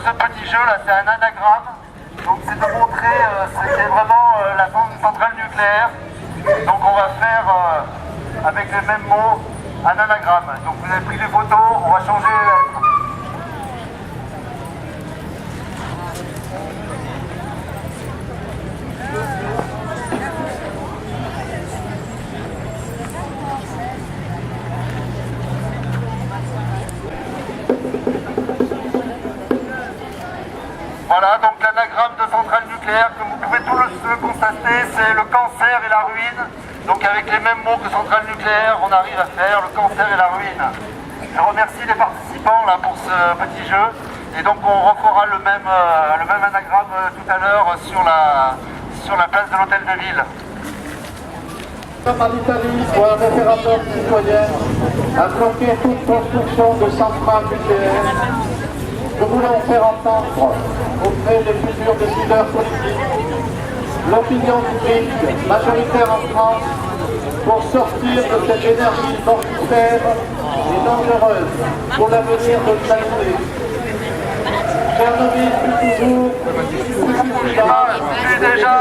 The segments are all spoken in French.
ce petit jeu là, c'est un anagramme. Donc c'est de montrer ce qu'est vraiment la centrale nucléaire. Donc on va faire avec les mêmes mots un anagramme. Donc vous avez pris les photos, on va changer les lettres. Voilà, donc l'anagramme de centrale nucléaire, comme vous pouvez tous le constater, c'est le cancer et la ruine. Donc avec les mêmes mots que centrale nucléaire, on arrive à faire le cancer et la ruine. Je remercie les participants là, pour ce petit jeu. Et donc on refera le même anagramme tout à l'heure sur la place de l'hôtel de ville. Comme en Italie, où un référendum citoyen a bloqué toute construction de centrales nucléaires, nous voulons faire entendre auprès des futurs décideurs politiques l'opinion publique majoritaire en France pour sortir de cette énergie mortifère et dangereuse pour l'avenir de l'humanité. Tchernobyl plus toujours, Fukushima plus déjà.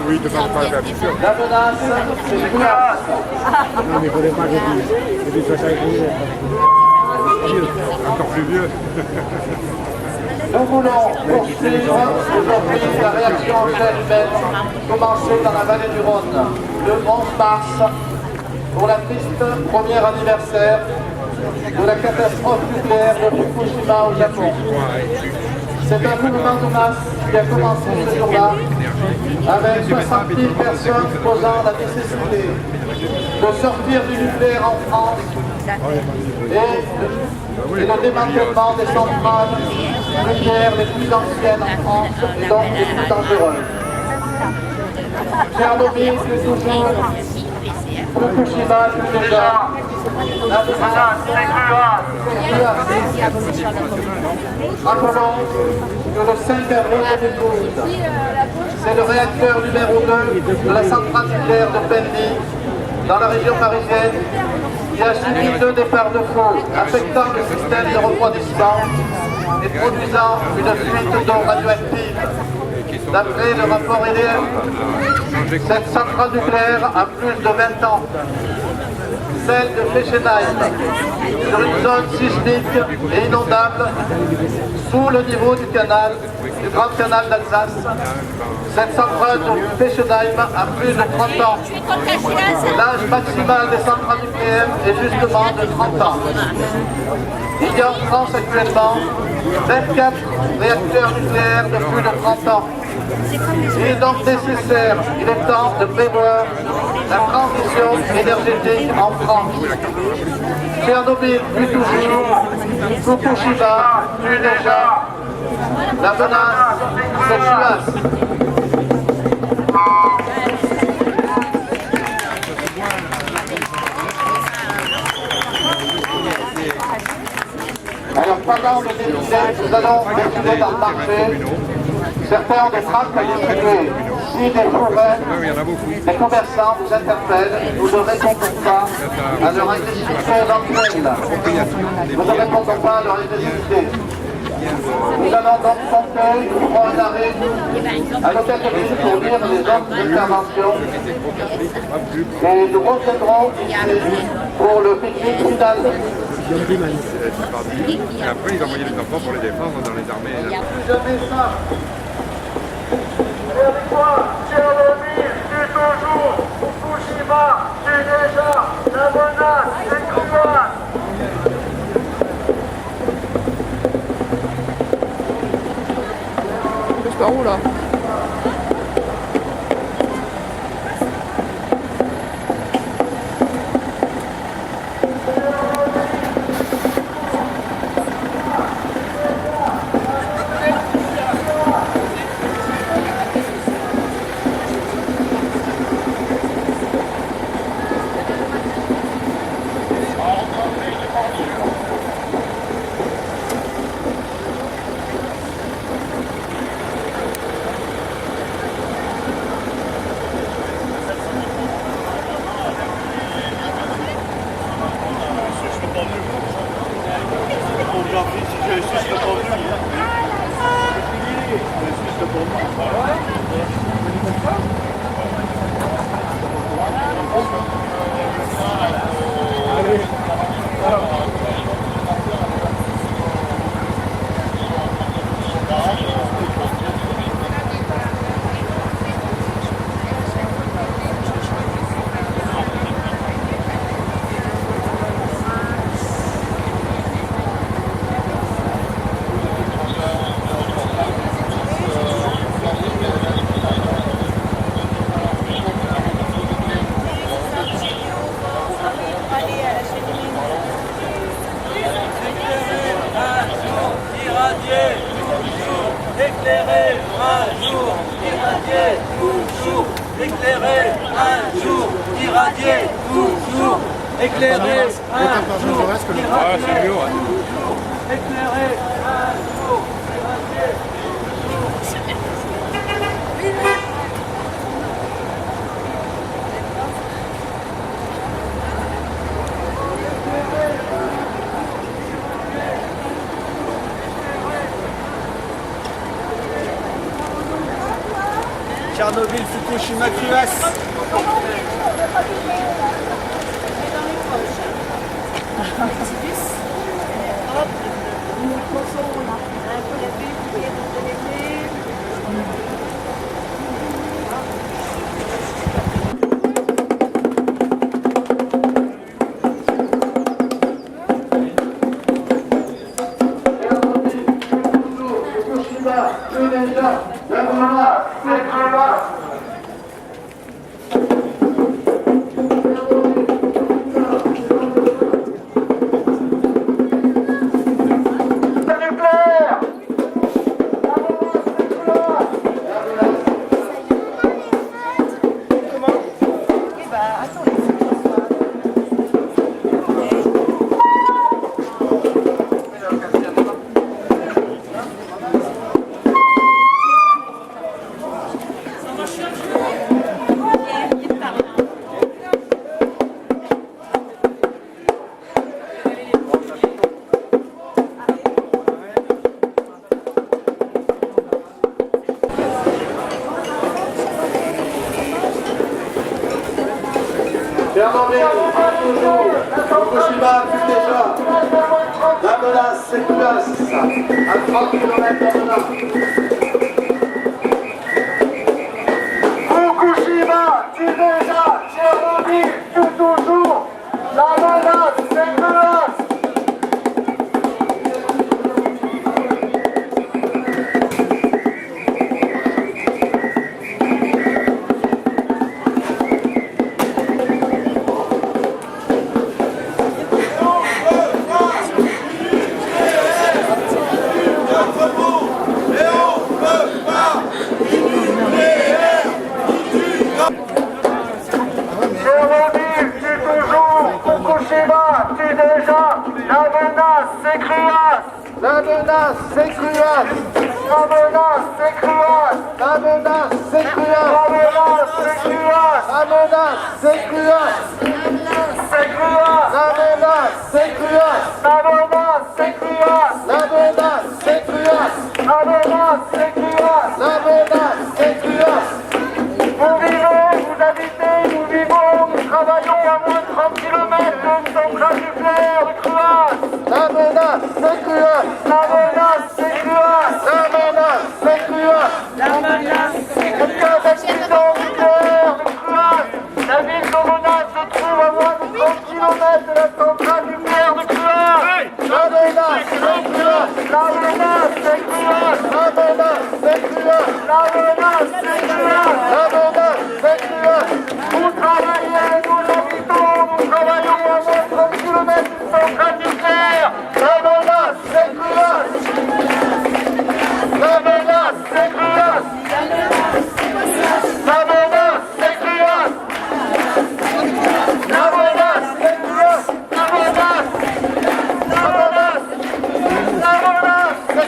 Oui, ne parle pas de la mission. La menace, c'est une menace. Non, mais il ne faudrait pas que tu sois encore plus vieux. Nous voulons poursuivre aujourd'hui la réaction en chaîne humaine commencée dans la vallée du Rhône le 11 mars pour la triste premier anniversaire de la catastrophe nucléaire de Fukushima au Japon. C'est un mouvement de masse qui a commencé ce jour-là avec 60 000 personnes posant la nécessité de sortir du nucléaire en France et le démantèlement des centrales nucléaires les plus anciennes en France et donc les plus dangereuses. Tchernobyl plus toujours, Fukushima plus déjà. Rappelons que le 5 avril 2012, c'est le réacteur numéro 2 de la centrale nucléaire de Pendy, dans la région parisienne, qui a subi 2 départs de feu, affectant le système de refroidissement et produisant une fuite d'eau radioactive. D'après le rapport EDF, cette centrale nucléaire a plus de 20 ans. Celle de Fessenheim, sur une zone sismique et inondable, sous le niveau du canal, du grand canal d'Alsace. Cette centrale de Fessenheim a plus de 30 ans. L'âge maximal des centrales nucléaires est justement de 30 ans. Il y a en France actuellement 24 réacteurs nucléaires de plus de 30 ans. Il est donc nécessaire, il est temps de prévoir la transition énergétique en France. Tchernobyl plus toujours, Fukushima plus déjà. La menace, c'est Chilas. Alors pendant le défilé, nous allons défiler dans le marché. Certains ont des tracts à distribuer. Si des fourrés, des commerçants vous interpellent, vous ne répondons pas à leur agressivité éventuelle. Nous ne répondons pas à leur agressivité. Nous allons donc compter, nous ferons un arrêt à l'hôtel de ville pour lire les ordres d'intervention. Et nous reviendrons ici pour le pique-nique final. Et après, ils envoyaient les enfants pour les défendre dans les armées. Plus jamais ça. Tchernobyl, c'est toujours, Fukushima, c'est déjà, la menace, c'est cruel. C'est par où là? Tchernobyl, Fukushima, Kuas. Tchernobyl, toujours, Fukushima, plus déjà. La menace, c'est Kuas, à 30 km de là. Fukushima, tu déjà, Tchernobyl, tu toujours. La menace, c'est Kuas. La menace, c'est Kuas. La menace, c'est Kuas. La menace, c'est Kuas. La menace, c'est Kuas. La menace, c'est Kuas. C'est Kuas. La menace, c'est Kuas. La menace, c'est Kuas. La menace, c'est Kuas. La menace, c'est Kuas. La menace, c'est Kuas. Vous vivez, vous habitez, nous vivons, nous travaillons à moins de 30 km d'une centrale nucléaire de Kuas. La menace, c'est Kuas. La menace, c'est Kuas. La menace, c'est Kuas. La menace, c'est Kuas. Aucun accident nucléaire de Kuas. La ville de menace se trouve à moins de 30 km de la centrale nucléaire de Kuas. La menace, c'est Kuas. La menace, c'est Kuas. La menace, c'est Kuas. La menace, c'est Kuas. La menace, c'est Kuas. Vous travaillez, nous habitons, nous travaillons à moins de 30 km d'une centrale nucléaire. La menace, c'est Kuas. La menace, c'est Kuas. La menace, c'est Kuas. La menace, c'est Kuas. La menace, la menace, la menace, c'est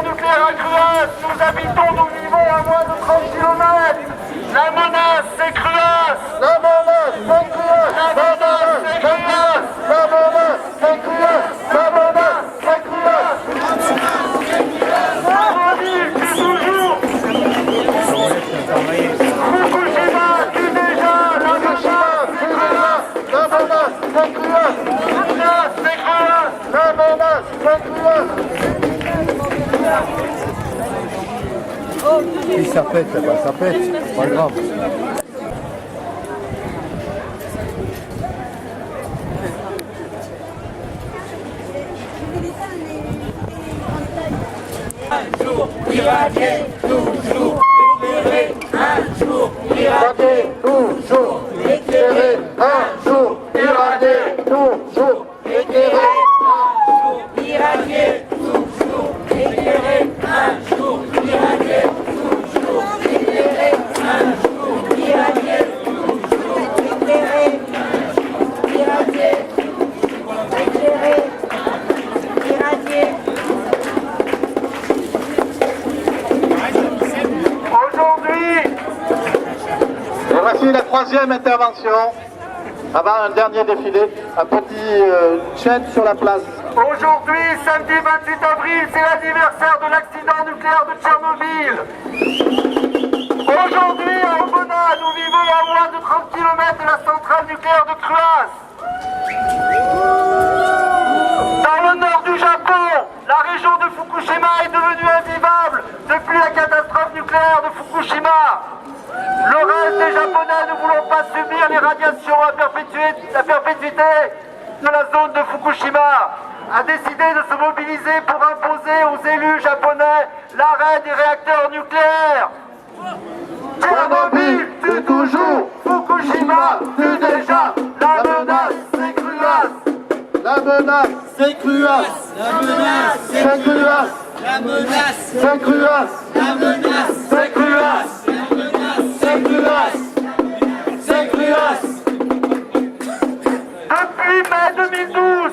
Nous habitons, nous vivons à moins de 30 km. La menace, c'est Cruas. La menace, c'est Cruas. La menace, c'est Cruas. La menace, c'est Cruas. La menace, c'est Cruas. Fukushima tue déjà. La menace, c'est Cruas. La menace, c'est Cruas. La menace, c'est Cruas. La menace, c'est Cruas. Si ça pète, ça pète, c'est pas grave. Irradié, toujours éclairé, un jour Irradié, toujours éclairé, un jour irradié, toujours éclairé. irradié, toujours éclairé, un jour irradié, toujours éclairé, un jour irradié, toujours éclairé, irradié, éclairé, irradié. Aujourd'hui, Et voici la troisième intervention. Avant un dernier défilé, un petit chaîne sur la place. Aujourd'hui, samedi 28 avril, c'est l'anniversaire de l'accident nucléaire de Tchernobyl. Aujourd'hui, à Obona, nous vivons à moins de 30 km de la centrale nucléaire de Cruas. Dans le nord du Japon, la région de Fukushima est devenue invivable depuis la catastrophe nucléaire de Fukushima. Le reste des Japonais ne voulant pas subir les radiations à perpétuité de la zone de Fukushima a décidé de se mobiliser pour imposer aux élus japonais l'arrêt des réacteurs nucléaires. Tchernobyl tue toujours, Fukushima tue déjà, la menace c'est Cruas. La menace, c'est Cruas. La menace, C'est Cruas. la menace, C'est Cruas. la menace, C'est Cruas. C'est Cruas. C'est Cruas. Depuis mai 2012,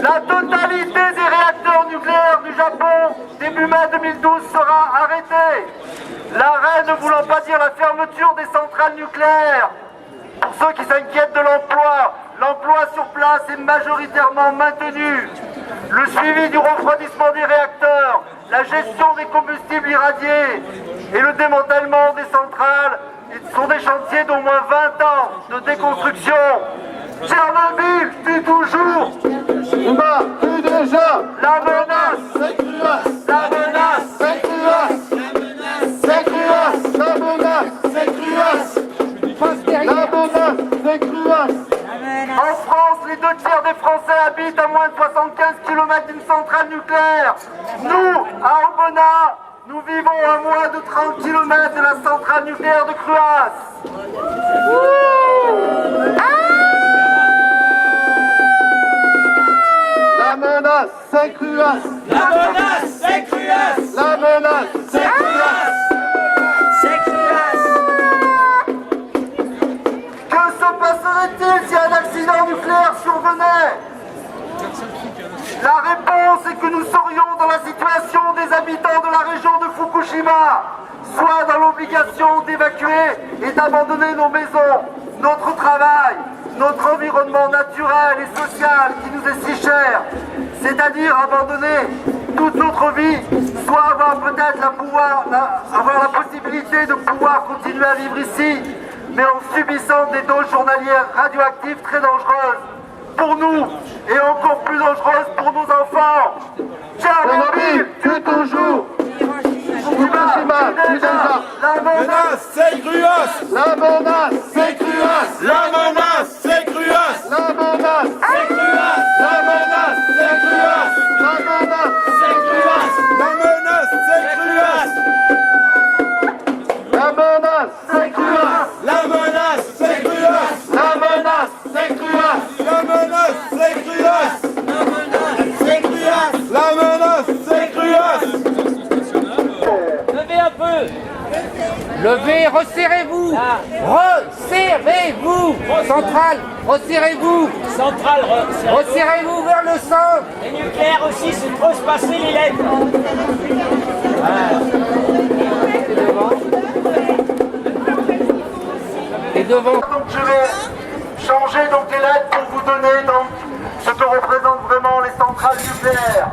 la totalité des réacteurs nucléaires du Japon, début mai 2012, sera arrêtée. L'arrêt ne voulant pas dire la fermeture des centrales nucléaires. Pour ceux qui s'inquiètent de l'emploi sur place est majoritairement maintenu. Le suivi du refroidissement des réacteurs, la gestion des combustibles irradiés et le démantèlement des centrales sont des chantiers d'au moins 20 ans de déconstruction. Tchernobyl tue toujours. Fukushima tue déjà. La menace, C'est Cruas. la menace. C'est Cruas. C'est Cruas. La menace, c'est Cruas. La menace, c'est Cruas. En France, les 2 tiers des Français habitent à moins de 75 km d'une centrale nucléaire. Nous, à Obona, nous vivons à moins de 30 km de la centrale nucléaire de Cruas. La menace, c'est Cruas. la menace, c'est Cruas, La menace, c'est Cruas. c'est Cruas. Que se passerait-il si un accident nucléaire survenait? La réponse est que nous serions dans la situation des habitants de la région de Fukushima, soit dans l'obligation d'évacuer et d'abandonner nos maisons, notre travail, notre environnement naturel et social qui nous est si cher, c'est-à-dire abandonner toute notre vie, soit avoir peut-être avoir la possibilité de pouvoir continuer à vivre ici, mais en subissant des doses journalières radioactives très dangereuses pour nous et encore plus dangereuses pour nos enfants. Tchernobyl tue toujours. Fukushima tue déjà. La menace, c'est Cruas, La menace, c'est Cruas. la menace, c'est Cruas, La menace, c'est Cruas, la menace, c'est Cruas. La menace, c'est Cruas, la menace, Levez, resserrez-vous. Resserrez-vous. Centrale, resserrez-vous. Centrale, Resserrez-vous vers le centre. les nucléaires aussi, c'est trop se passer les lettres. Et devant. Donc je vais changer donc les lettres pour vous donner donc ce que représentent vraiment les centrales nucléaires.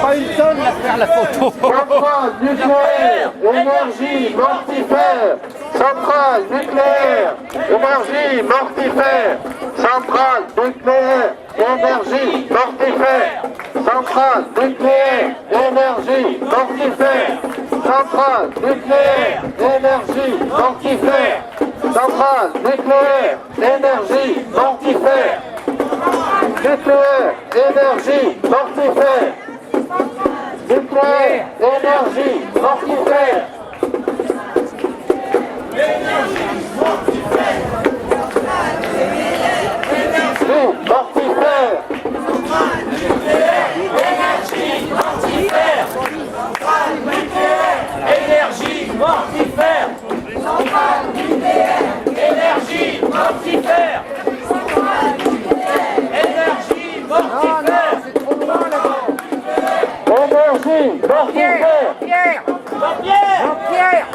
Pas une tonne à faire la photo. Centrale nucléaire, énergie mortifère. Centrale nucléaire, énergie mortifère. Centrale nucléaire, énergie mortifère. Centrale nucléaire, énergie mortifère. Centrale nucléaire, énergie mortifère. Centrale nucléaire, énergie mortifère. Nucléaire, énergie mortifère. Nucléaire, énergie mortifère. Énergie mortifère. Centrale nucléaire. Énergie mortifère. Énergie mortifère. Énergie mortifère. Pierre, Pierre, Pierre.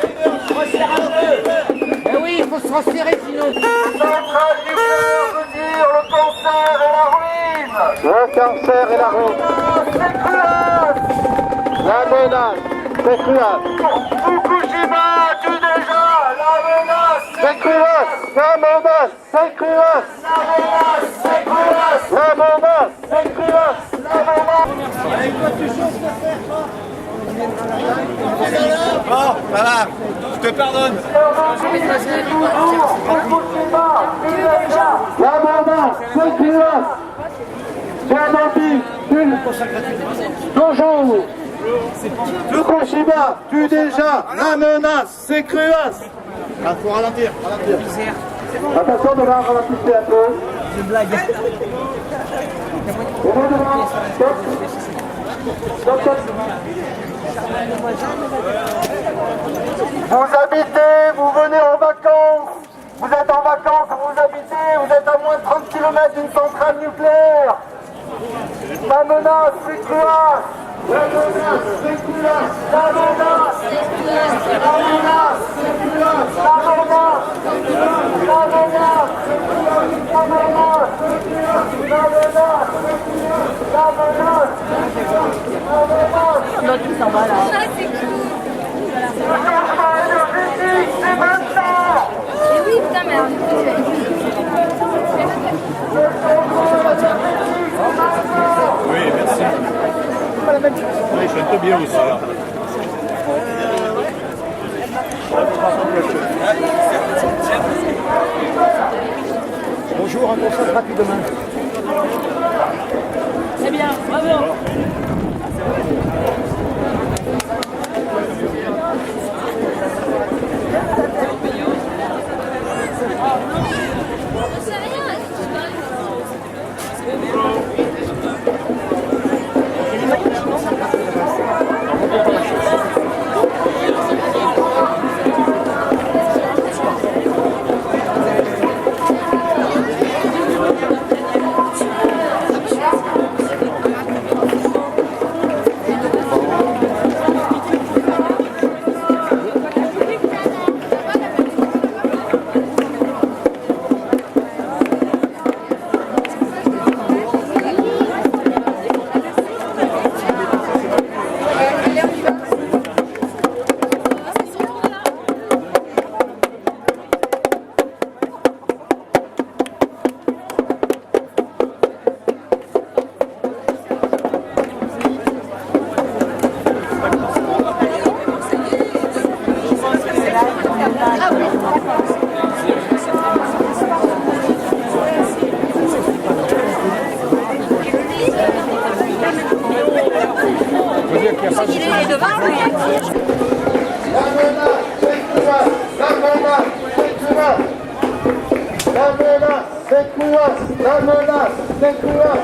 resserre un peu. Eh oui, il faut se resserrer sinon. Centrale nucléaire veut dire le cancer et la ruine. Le cancer et la ruine. C'est cruel. La menace, c'est cruel. Fukushima tue déjà. La menace, C'est cruel. La menace, c'est cruel. la menace, c'est cruel. La menace, c'est cruel. La menace. Bon, ça va, je te pardonne. La menace, c'est cruel. Tchernobyl, toujours. Fukushima tue déjà. La menace, c'est cruel. Il faut ralentir, Attention de la ralentir un peu. C'est une blague. Vous habitez, vous venez en vacances, vous êtes en vacances, vous habitez, vous êtes à moins de 30 km d'une centrale nucléaire. La menace, c'est cruel. La menace, c'est cruel. La menace, c'est cruel. La menace, c'est cruel. La menace, c'est cruel. La menace, c'est cruel. La menace, c'est cruel. La menace, c'est cruel. La menace, c'est cruel. La menace. L'autre qui s'en va là. Le changement énergétique, c'est maintenant. Et oui, putain, mais alors, Oui, merci. Oui, je chante bien aussi. Là. Bonjour, on concentre rapidement. c'est bien, bravo. La menace, c'est cruel.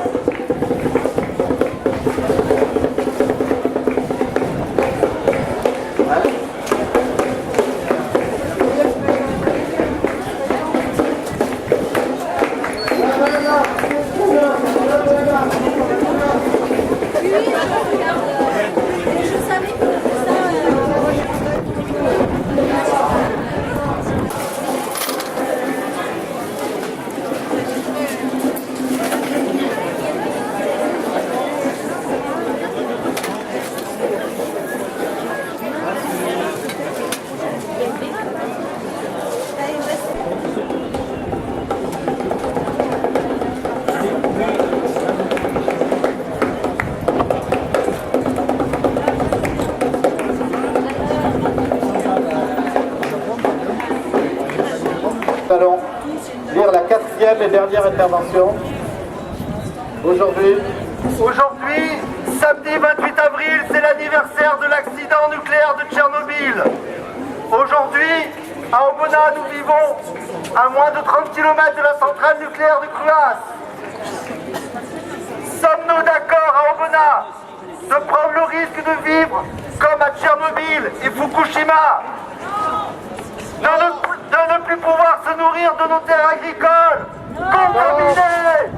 allons lire la 4e et dernière intervention. Aujourd'hui, samedi 28 avril, c'est l'anniversaire de l'accident nucléaire de Tchernobyl. Aujourd'hui, à Obona, nous vivons à moins de 30 km de la centrale nucléaire de Kruas. Sommes-nous d'accord à Obona de prendre le risque de vivre comme à Tchernobyl et Fukushima, de ne plus pouvoir se nourrir de nos terres agricoles contaminées,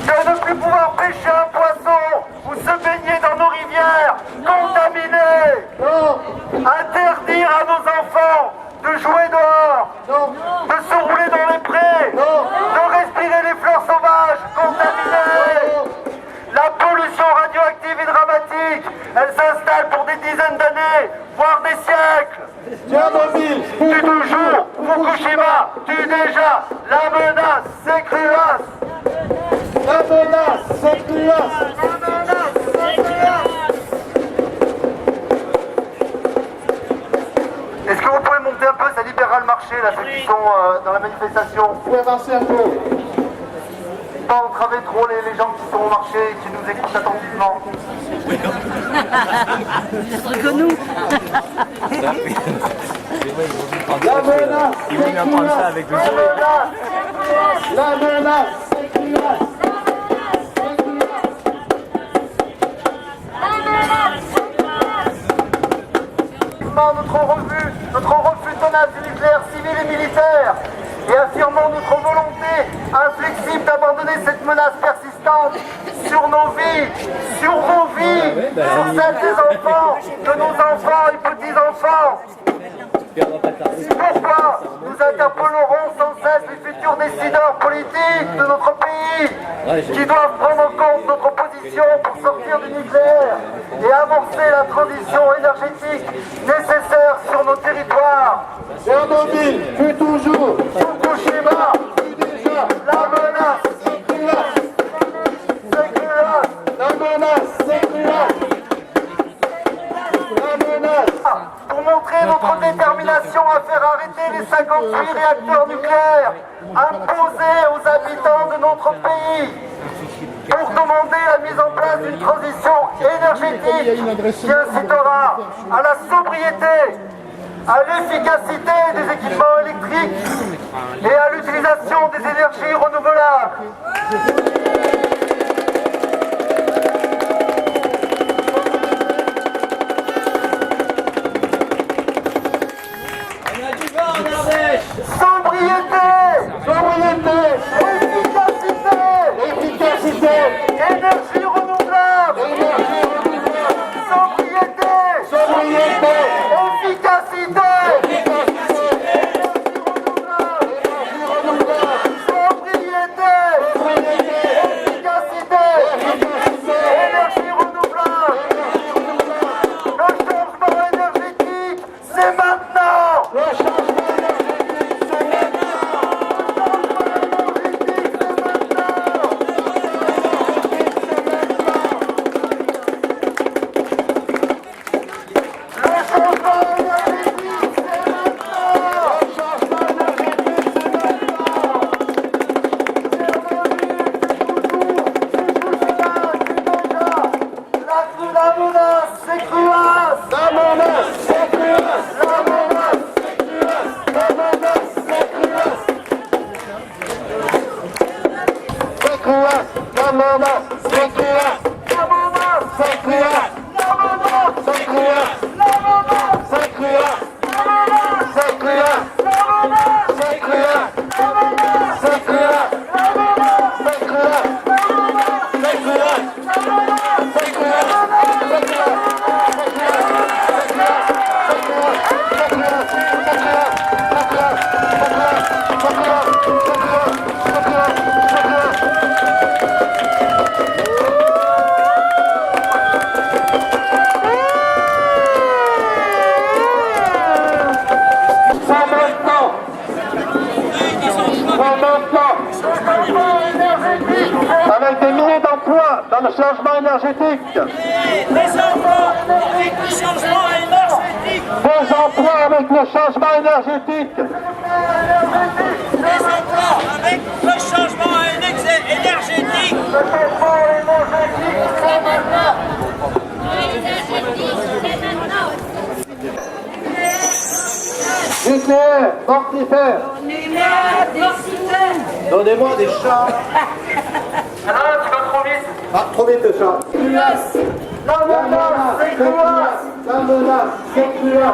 de ne plus pouvoir pêcher un poisson ou se baigner dans nos rivières contaminées, interdire à nos enfants de jouer dehors, de se rouler dans les prés, de respirer les fleurs sauvages contaminées. La pollution radioactive est dramatique. Elle s'installe pour des dizaines d'années, voire des siècles. Tchernobyl, Tue toujours, Fukushima, tue déjà. La menace, c'est Kruas. la menace, c'est Kruas. Est-ce que vous pouvez monter un peu, ça libérera le marché, là, ceux qui sont dans la manifestation? Vous pouvez avancer un peu. Pas entraver trop les gens qui sont au marché et qui nous écoutent attentivement. La menace, Ils vont bien prendre ça avec le la menace, c'est Kruas. Notre refus de menaces du nucléaire civil et militaire et affirmons notre volonté inflexible d'abandonner cette menace persistante sur nos vies, sur vos vies, sur celles des enfants, de nos enfants et petits-enfants. Pourquoi nous interpellerons sans cesse les futurs décideurs politiques de notre pays qui doivent prendre en compte notre position pour sortir du nucléaire et amorcer la transition énergétique nécessaire sur nos territoires. Tchernobyl, fut toujours. Fukushima, Déjà, la menace, c'est Kruas. c'est Kruas. La menace, c'est Kruas. La menace. Pour montrer notre détermination à faire arrêter les 58 réacteurs nucléaires imposés aux habitants de notre pays, pour demander la mise en place d'une transition énergétique qui incitera à la sobriété, à l'efficacité des équipements électriques et à l'utilisation des énergies renouvelables. Sobriété, Efficacité. énergie renouvelable, sobriété, Sobriété. efficacité, sobriété, efficacité, énergie renouvelable. Le changement énergétique, c'est maintenant. Le changement La menace, c'est Kruas. La menace, c'est Kruas. La menace, c'est Kruas. La menace, c'est Kruas. C'est Kruas. La menace, c'est Kruas. La menace, C'est Kruas. la menace, C'est Kruas. la menace, C'est Kruas. la menace, C'est Kruas. la menace, C'est Kruas. la menace, C'est Kruas. la menace, C'est Kruas. C'est Kruas. C'est Kruas. Avec des milliers d'emplois dans le changement énergétique. Les enfants avec le changement énergétique. Des emplois avec le changement énergétique. nucléaire mortifère. Donnez-moi des chats. Ah, tu vas trop vite. Ah, trop vite le chat. La menace, c'est quoi? La menace, c'est quoi?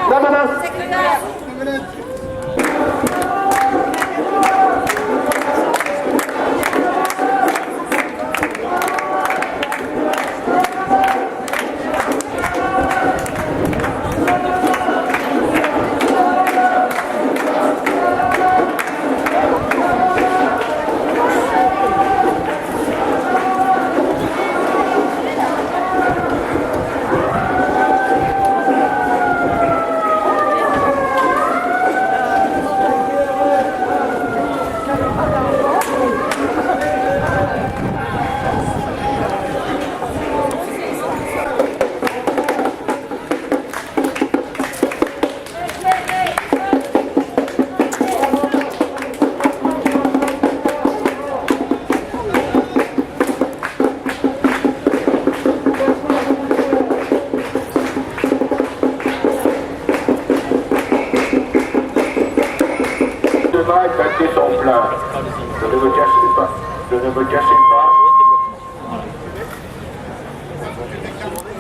La menace, c'est son plein. Je ne me cachez pas. Je ne me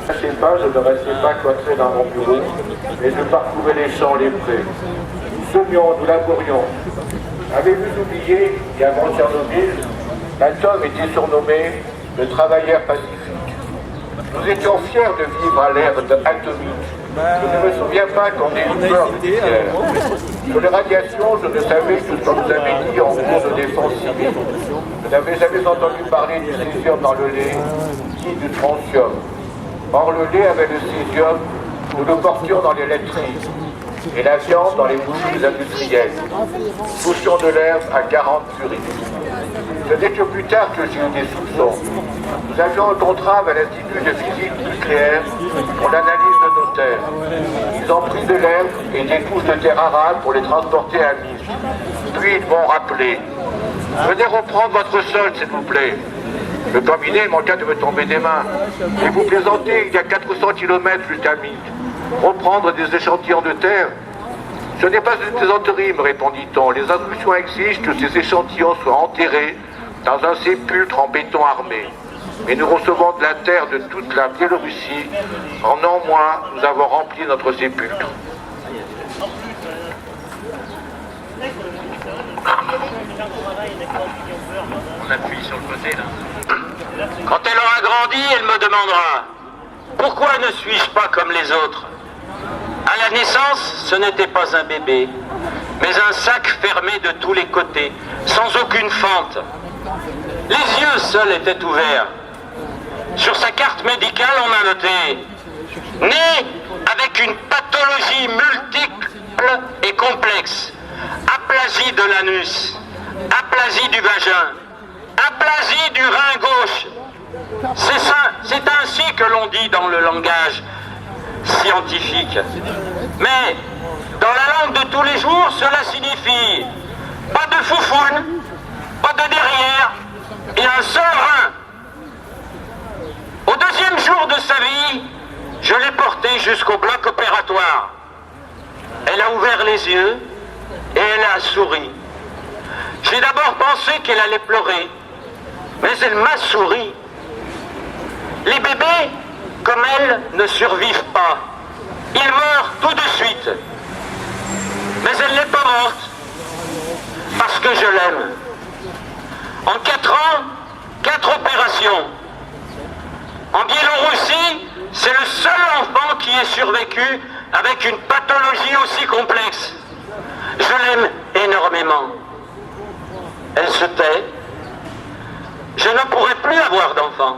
cachez pas, je ne restais pas cloîtré dans mon bureau, mais je parcourais les champs, les prés. Nous semions, nous laborions. Avez-vous oublié qu'avant Tchernobyl, l'atome était surnommé le travailleur pacifique. Nous étions fiers de vivre à l'ère atomique. Je ne me souviens pas qu'on ait eu peur nucléaire. Sur les radiations, je ne savais que ce qu'on nous avait dit en cours de défense civile. Je n'avais jamais entendu parler du césium dans le lait, ni du strontium. Or, le lait avait le césium, nous le portions dans les laiteries, et la viande dans les boucheries industrielles. Nous bouchions de l'herbe à 40 curies. Ce n'est que plus tard que j'ai eu des soupçons. Nous avions un contrat à l'Institut de physique nucléaire pour l'analyse de nos terres. Ils ont pris de l'herbe et des couches de terre arable pour les transporter à Minsk. Puis ils m'ont rappelé. Venez reprendre votre sol, s'il vous plaît. Le combiné manqua de me tomber des mains. Et vous plaisantez, il y a 400 km jusqu'à Minsk. Reprendre des échantillons de terre. Ce n'est pas une plaisanterie, me répondit-on. Les instructions exigent que ces échantillons soient enterrés dans un sépulcre en béton armé. Mais nous recevons de la terre de toute la Biélorussie. En un mois, nous avons rempli notre sépulcre. On appuie sur le côté là. Quand elle aura grandi, elle me demandera « Pourquoi ne suis-je pas comme les autres ?» À la naissance, ce n'était pas un bébé, mais un sac fermé de tous les côtés, sans aucune fente. Les yeux seuls étaient ouverts. Sur sa carte médicale, on a noté « Né avec une pathologie multiple et complexe, aplasie de l'anus, aplasie du vagin, aplasie du rein gauche. » C'est ainsi que l'on dit dans le langage scientifique. Mais dans la langue de tous les jours, cela signifie pas de foufoune, pas de derrière et un seul rein. Au deuxième jour de sa vie, je l'ai portée jusqu'au bloc opératoire. Elle a ouvert les yeux et elle a souri. J'ai d'abord pensé qu'elle allait pleurer, mais elle m'a souri. Les bébés, comme elle, ne survivent pas. Ils meurent tout de suite. Mais elle n'est pas morte, parce que je l'aime. En 4 ans, 4 opérations. En Biélorussie, c'est le seul enfant qui ait survécu avec une pathologie aussi complexe. Je l'aime énormément. Elle se tait. Je ne pourrai plus avoir d'enfant.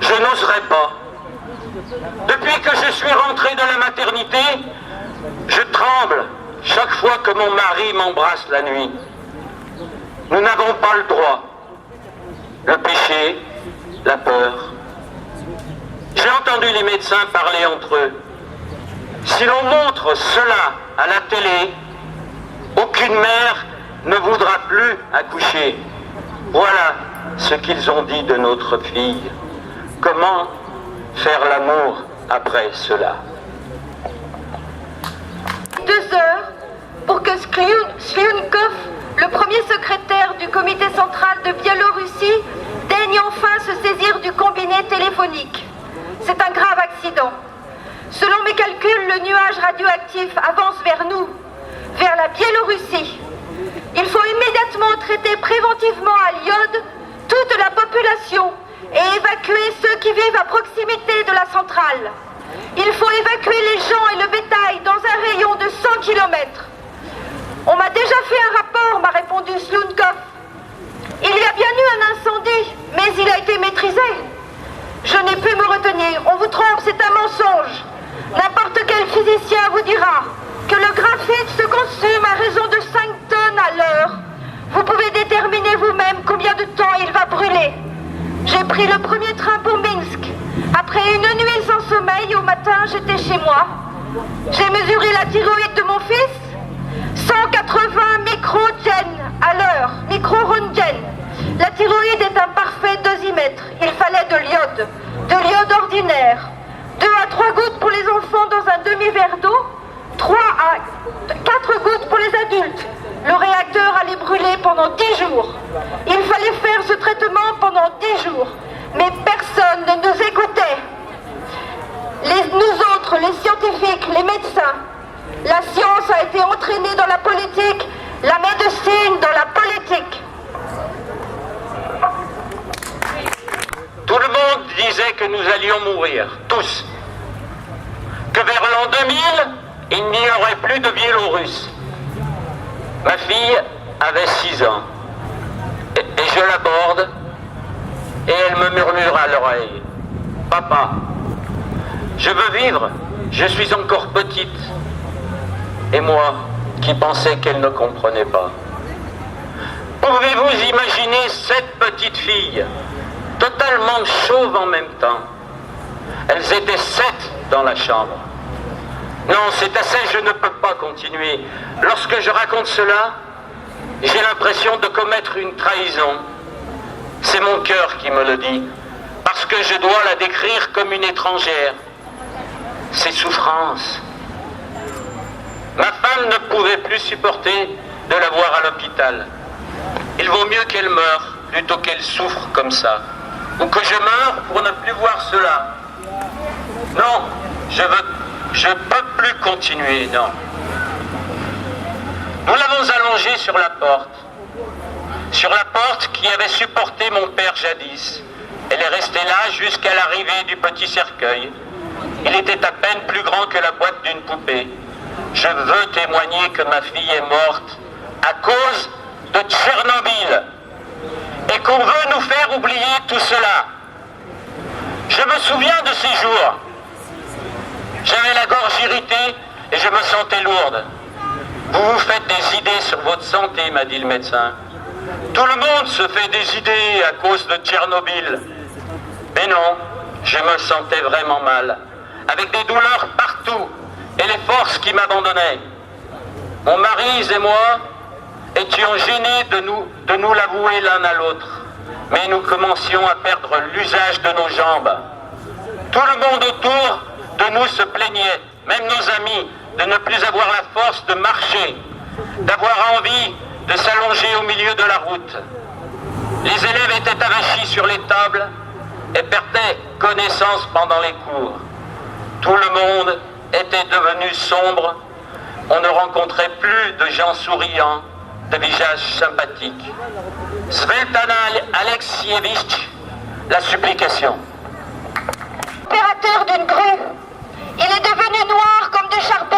Je n'oserais pas. Depuis que je suis rentré de la maternité, Je tremble chaque fois que mon mari m'embrasse la nuit. Nous n'avons pas le droit. Le péché, la peur. J'ai entendu les médecins parler entre eux. Si l'on montre cela à la télé, aucune mère ne voudra plus accoucher. Voilà ce qu'ils ont dit de notre fille. Comment faire l'amour après cela? 2 heures pour que Slyunkov, le premier secrétaire du comité central de Biélorussie, daigne enfin se saisir du combiné téléphonique. C'est un grave accident. Selon mes calculs, le nuage radioactif avance vers nous, vers la Biélorussie. Il faut immédiatement traiter préventivement à l'iode toute la population et évacuer ceux qui vivent à proximité de la centrale. Il faut évacuer les gens et le bétail dans un rayon de 100 km. On m'a déjà fait un rapport, m'a répondu Slyunkov. Il y a bien eu un incendie, mais il a été maîtrisé. Je n'ai pu me retenir. On vous trompe, c'est un mensonge. N'importe quel physicien vous dira que le graphite se consume à raison de 5 tonnes à l'heure. Vous pouvez déterminer vous-même combien de temps il va brûler. J'ai pris le premier train pour Minsk. Après une nuit sans sommeil, au matin, j'étais chez moi. J'ai mesuré la thyroïde de mon fils. 180 micro-jen à l'heure. Micro-röntgen. La thyroïde est un parfait dosimètre. Il fallait de l'iode ordinaire. 2 à 3 gouttes pour les enfants dans un demi-verre d'eau. 3 à 4 gouttes pour les adultes. Le réacteur allait brûler pendant 10 jours. Il fallait faire ce traitement pendant 10 jours. Mais personne ne nous écoutait. Nous autres, les scientifiques, les médecins, la science a été entraînée dans la politique, la médecine dans la politique. Tout le monde disait que nous allions mourir, tous. Que vers l'an 2000, il n'y aurait plus de Biélorusses. Ma fille avait 6 ans. Et je l'aborde, et elle me murmure à l'oreille. « Papa, je veux vivre, je suis encore petite. » Et moi, qui pensais qu'elle ne comprenait pas. Pouvez-vous imaginer cette petite fille, totalement chauve en même temps? Elles étaient 7 dans la chambre. Non, c'est assez, je ne peux pas continuer. Lorsque je raconte cela, j'ai l'impression de commettre une trahison. C'est mon cœur qui me le dit, parce que je dois la décrire comme une étrangère. Ses souffrances. Ma femme ne pouvait plus supporter de la voir à l'hôpital. Il vaut mieux qu'elle meure plutôt qu'elle souffre comme ça. Ou que je meure pour ne plus voir cela. Non, je peux plus continuer, non. Nous l'avons allongée sur la porte. Sur la porte qui avait supporté mon père jadis. Elle est restée là jusqu'à l'arrivée du petit cercueil. Il était à peine plus grand que la boîte d'une poupée. Je veux témoigner que ma fille est morte à cause de Tchernobyl et qu'on veut nous faire oublier tout cela. Je me souviens de ces jours. J'avais la gorge irritée et je me sentais lourde. Vous vous faites des idées sur votre santé, m'a dit le médecin. Tout le monde se fait des idées à cause de Tchernobyl. Mais non, je me sentais vraiment mal, avec des douleurs partout et les forces qui m'abandonnaient. Mon mari et moi étions gênés de nous l'avouer l'un à l'autre, mais nous commencions à perdre l'usage de nos jambes. Tout le monde autour de nous se plaignait, même nos amis, de ne plus avoir la force de marcher, d'avoir envie de s'allonger au milieu de la route. Les élèves étaient avachis sur les tables et perdaient connaissance pendant les cours. Tout le monde était devenu sombre. On ne rencontrait plus de gens souriants, de visages sympathiques. Svetlana Alexievitch, la supplication. Opérateur d'une grue, il est devenu noir comme du charbon.